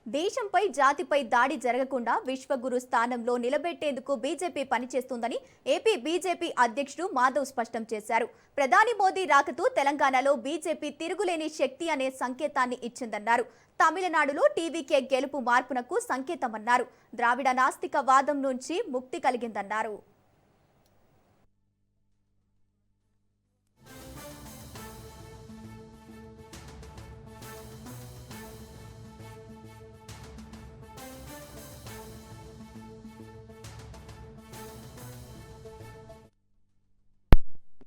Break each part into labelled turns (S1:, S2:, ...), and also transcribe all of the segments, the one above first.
S1: దేశంపై జాతిపై దాడి జరగకుండా విశ్వగురు స్థానంలో నిలబెట్టేందుకు బీజేపీ పనిచేస్తుందని ఏపీ బీజేపీ అధ్యక్షుడు మాధవ్ స్పష్టం చేశారు. ప్రధాని మోదీ రాకతో తెలంగాణలో బీజేపీ తిరుగులేని శక్తి అనే సంకేతాన్ని ఇచ్చిందన్నారు. తమిళనాడులో టీవీకే గెలుపు మార్పునకు సంకేతమన్నారు. ద్రావిడ నాస్తిక వాదం నుంచి ముక్తి కలిగిందన్నారు.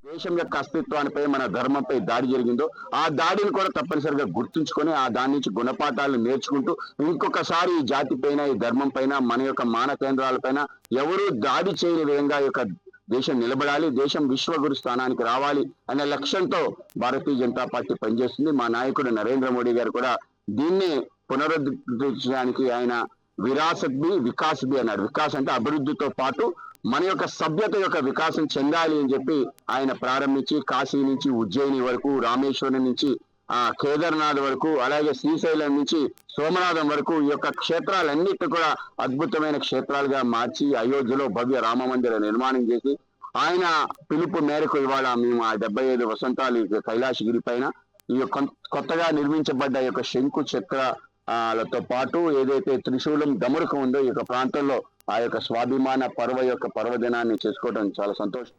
S2: దేశం యొక్క అస్తిత్వానిపై మన ధర్మంపై దాడి జరిగిందో ఆ దాడిని కూడా తప్పనిసరిగా గుర్తుంచుకొని ఆ దాని నుంచి గుణపాఠాలను నేర్చుకుంటూ ఇంకొకసారి ఈ జాతి పైన ఈ ధర్మం పైన మన యొక్క మాన కేంద్రాలపైన ఎవరూ దాడి చేయని విధంగా యొక్క దేశం నిలబడాలి, దేశం విశ్వగురు స్థానానికి రావాలి అనే లక్ష్యంతో భారతీయ జనతా పార్టీ పనిచేస్తుంది. మా నాయకుడు నరేంద్ర మోడీ గారు కూడా దీన్ని పునరుద్ధరించడానికి ఆయన విరాసత్ బి వికాస్ బి అన్నాడు. వికాస్ అంటే అభివృద్ధితో పాటు మన యొక్క సభ్యత యొక్క వికాసం చెందాలి అని చెప్పి ఆయన ప్రారంభించి కాశీ నుంచి ఉజ్జయిని వరకు, రామేశ్వరం నుంచి కేదార్నాథ్ వరకు, అలాగే శ్రీశైలం నుంచి సోమనాథం వరకు ఈ యొక్క క్షేత్రాలన్నిటి కూడా అద్భుతమైన క్షేత్రాలుగా మార్చి అయోధ్యలో భవ్య రామ మందిర నిర్మాణం చేసి ఆయన పిలుపు మేరకు ఇవాళ మేము ఆ 75 వసంతాలు కైలాసగిరి పైన ఈ కొత్తగా నిర్మించబడ్డ యొక్క శంకు చక్ర లతో పాటు ఏదైతే త్రిశూలం డమరుకం ఉందో ఈ యొక్క ప్రాంతంలో ఆ యొక్క స్వాభిమాన పర్వ యొక్క పర్వదినాన్ని చేసుకోవడం చాలా సంతోషం.